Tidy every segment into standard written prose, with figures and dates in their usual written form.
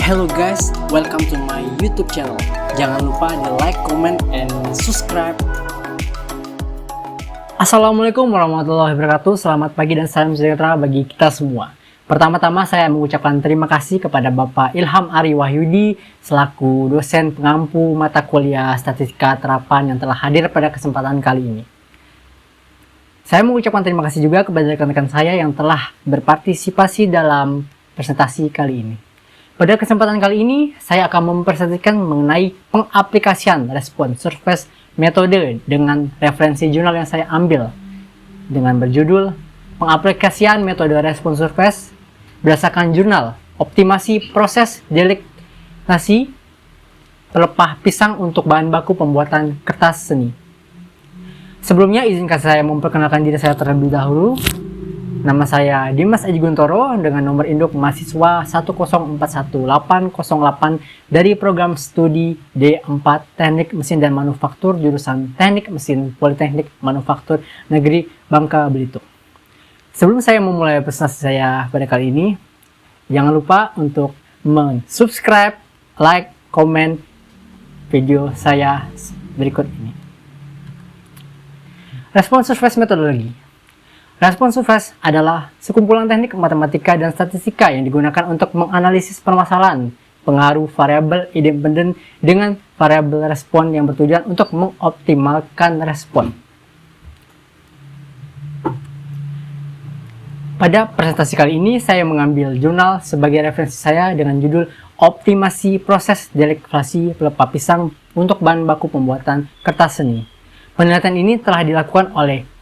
Hello guys, welcome to my YouTube channel. Jangan lupa di like, comment, and subscribe. Assalamualaikum warahmatullahi wabarakatuh. Selamat pagi dan salam sejahtera bagi kita semua. Pertama-tama saya mengucapkan terima kasih kepada Bapak Ilham Ari Wahyudi selaku dosen pengampu mata kuliah Statistika Terapan yang telah hadir pada kesempatan kali ini. Saya mengucapkan terima kasih juga kepada rekan-rekan saya yang telah berpartisipasi dalam presentasi kali ini. Pada kesempatan kali ini, saya akan mempresentasikan mengenai pengaplikasian respon surface metode dengan referensi jurnal yang saya ambil dengan berjudul Pengaplikasian Metode Respon Surface berdasarkan jurnal Optimasi Proses Delignasi Pelepah Pisang untuk Bahan Baku Pembuatan Kertas Seni. Sebelumnya, izinkan saya memperkenalkan diri saya terlebih dahulu. Nama saya Dimas Aji Guntoro dengan nomor induk mahasiswa 1041808 dari program studi D4 Teknik Mesin dan Manufaktur jurusan Teknik Mesin Politeknik Manufaktur Negeri Bangka Belitung. Sebelum saya memulai presentasi saya pada kali ini, jangan lupa untuk subscribe, like, komen video saya berikut ini. Respon surface metodologi. Respon surface adalah sekumpulan teknik matematika dan statistika yang digunakan untuk menganalisis permasalahan pengaruh variabel independen dengan variabel respon yang bertujuan untuk mengoptimalkan respon. Pada presentasi kali ini, saya mengambil jurnal sebagai referensi saya dengan judul Optimasi Proses Delignasi Pelepah Pisang untuk Bahan Baku Pembuatan Kertas Seni. Penelitian ini telah dilakukan oleh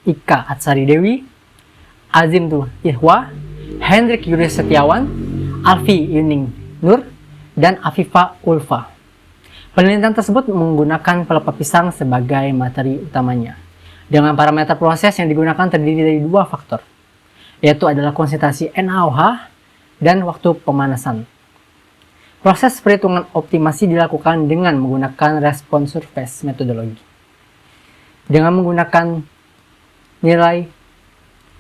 Ika Atsari Dewi, Azim Tuh Ihwa, Hendrik Yuri Setiawan, Alfi Yuning Nur, dan Afifa Ulfa. Penelitian tersebut menggunakan pelepah pisang sebagai materi utamanya, dengan parameter proses yang digunakan terdiri dari dua faktor, yaitu adalah konsentrasi NaOH dan waktu pemanasan. Proses perhitungan optimasi dilakukan dengan menggunakan respon surface metodologi. Dengan menggunakan nilai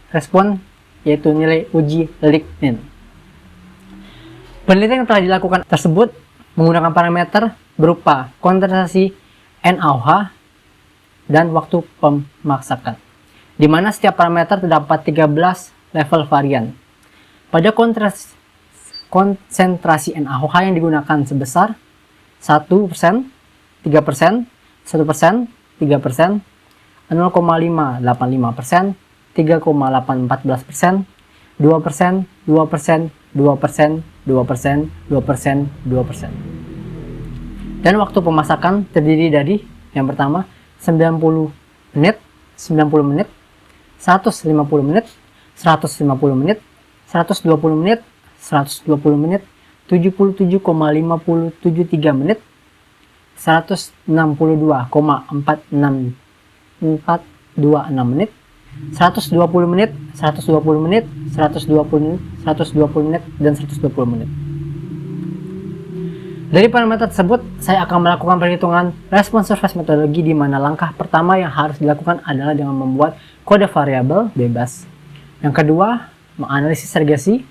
respon, yaitu nilai uji lignin. Penelitian yang telah dilakukan tersebut menggunakan parameter berupa konsentrasi NaOH dan waktu pemangsakan, di mana setiap parameter terdapat 13 level varian. Pada konsentrasi NaOH yang digunakan sebesar 1%, 3%, 1%, 3%, 0,585%, 3,814%, 2%, 2%, 2%, 2%, 2%, 2%, 2%. Dan waktu pemasakan terdiri dari yang pertama 90 menit, 90 menit, 150 menit, 150 menit, 120 menit, 120 menit, 77,5073 menit, 162,426 menit, 120 menit, 120 menit, 120 menit, 120 menit, dan 120 menit. Dari parameter tersebut, saya akan melakukan perhitungan respon surface metodologi, di mana langkah pertama yang harus dilakukan adalah dengan membuat kode variabel bebas. Yang kedua, menganalisis regresi.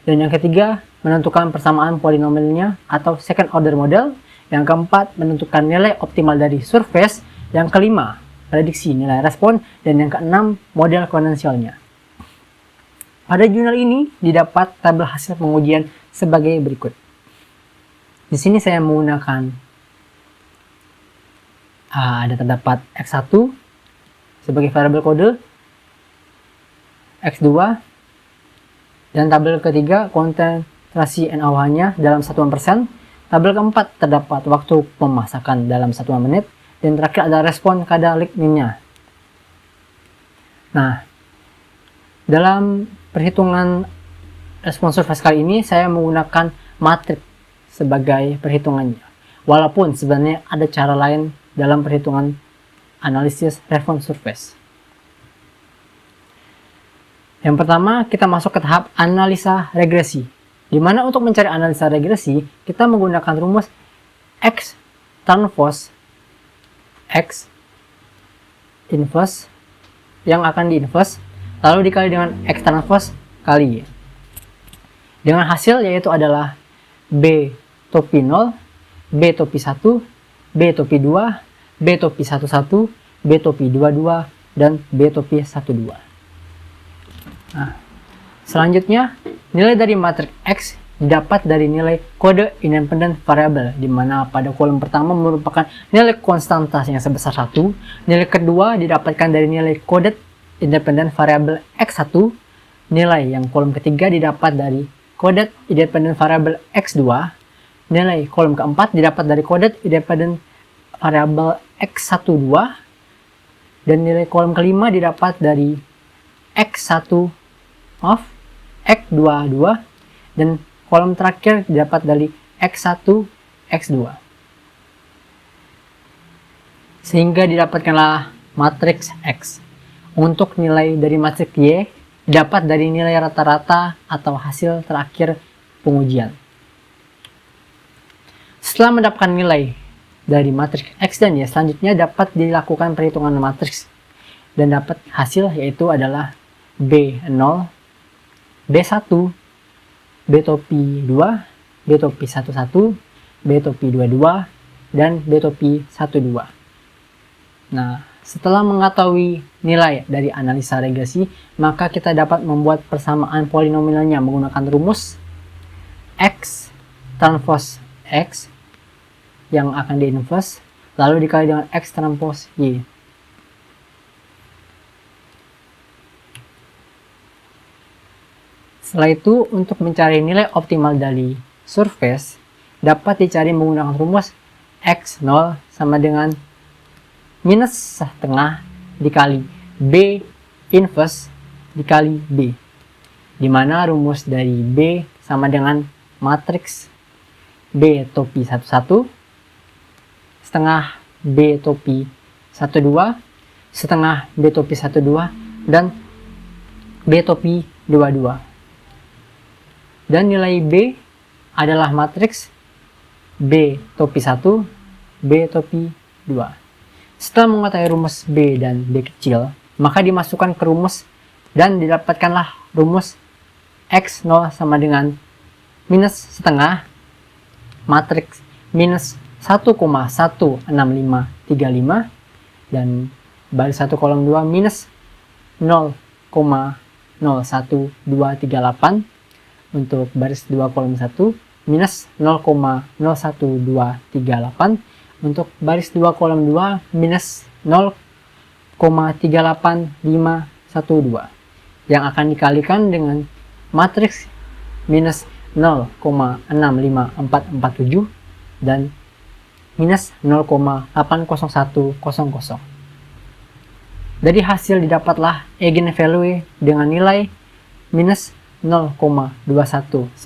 Dan yang ketiga, menentukan persamaan polinomialnya atau second order model. Yang keempat, menentukan nilai optimal dari surface. Yang kelima, prediksi nilai respon, dan yang keenam, model konvensionalnya. Pada jurnal ini didapat tabel hasil pengujian sebagai berikut. Di sini saya menggunakan ada terdapat X1 sebagai variabel kode, X2, dan tabel ketiga konsentrasi NaOH-nya dalam satuan persen. Tabel keempat terdapat waktu pemasakan dalam satuan menit. Dan terakhir ada respon kadar ligninnya. Nah, dalam perhitungan respon surface kali ini saya menggunakan matriks sebagai perhitungannya. Walaupun sebenarnya ada cara lain dalam perhitungan analisis respon surface. Yang pertama, kita masuk ke tahap analisa regresi. Di mana untuk mencari analisa regresi, kita menggunakan rumus X transpose X inverse yang akan diinverse lalu dikali dengan X transpose kali dengan hasil, yaitu adalah B topi 0, B topi 1, B topi 2, B topi 11, B topi 22, dan B topi 12. Nah, selanjutnya, nilai dari matriks X didapat dari nilai kode independent variable, di mana pada kolom pertama merupakan nilai konstantanya sebesar 1, nilai kedua didapatkan dari nilai kode independent variable X1, nilai yang kolom ketiga didapat dari kode independent variable X2, nilai kolom keempat didapat dari kode independent variable X12, dan nilai kolom kelima didapat dari X22, dan kolom terakhir didapat dari X1, X2. Sehingga didapatkanlah matriks X. Untuk nilai dari matriks Y, dapat dari nilai rata-rata atau hasil terakhir pengujian. Setelah mendapatkan nilai dari matriks X dan Y, selanjutnya dapat dilakukan perhitungan matriks. Dan dapat hasil yaitu adalah B0, B1, B topi 2, B topi 11, B topi 22, dan B topi 12. Nah, setelah mengetahui nilai dari analisa regresi, maka kita dapat membuat persamaan polinomialnya menggunakan rumus X transpose X yang akan di-inverse, lalu dikali dengan X transpose Y. Setelah itu, untuk mencari nilai optimal dari surface, dapat dicari menggunakan rumus X0 sama dengan minus setengah dikali B inverse dikali B, di mana rumus dari B sama dengan matriks B topi 11, setengah B topi 12, setengah B topi 12, dan B topi 22. Dan nilai B adalah matriks B topi 1, B topi 2. Setelah mengetahui rumus B dan B kecil, maka dimasukkan ke rumus dan didapatkanlah rumus X0 sama dengan minus setengah matriks minus 1,16535 dan baris 1 kolom 2 minus 0,01238. Untuk baris 2 kolom 1 minus 0,01238, untuk baris 2 kolom 2 minus 0,38512, yang akan dikalikan dengan matriks minus 0,65447 dan minus 0,80100. Dari hasil didapatlah eigenvalue dengan nilai minus 0,219175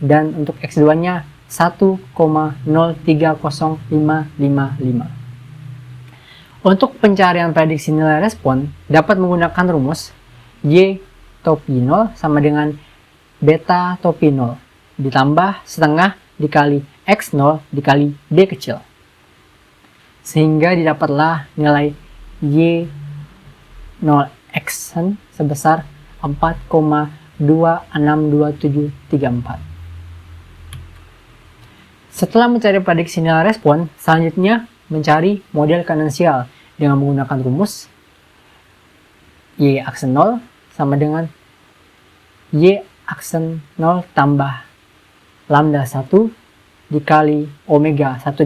dan untuk X2 nya 1,030555. Untuk pencarian prediksi nilai respon dapat menggunakan rumus Y topi 0 sama dengan beta topi 0 ditambah setengah dikali X0 dikali B kecil, sehingga didapatlah nilai Y0x sebesar 4,262734. Setelah mencari prediksi nilai respon, selanjutnya mencari model kanensial dengan menggunakan rumus Y aksen 0 sama dengan Y aksen 0 tambah lambda 1 dikali omega 12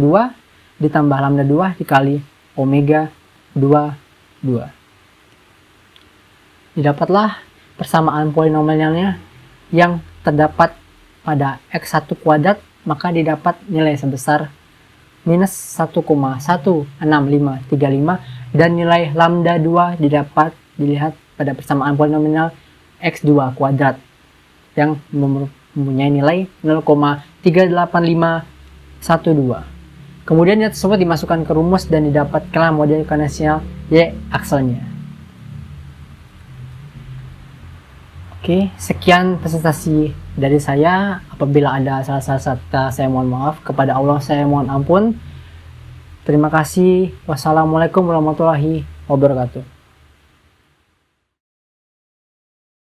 ditambah lambda 2 dikali omega 22. Didapatlah persamaan polinomialnya yang terdapat pada X1 kuadrat, maka didapat nilai sebesar minus 1,16535 dan nilai lambda 2 didapat dilihat pada persamaan polinomial X2 kuadrat yang mempunyai nilai 0,38512. Kemudian nilai tersebut dimasukkan ke rumus dan didapatkanlah model kanensial Y akselnya. Oke, sekian presentasi dari saya. Apabila ada salah-salah kata, saya mohon maaf. Kepada Allah saya mohon ampun. Terima kasih. Wassalamualaikum warahmatullahi wabarakatuh.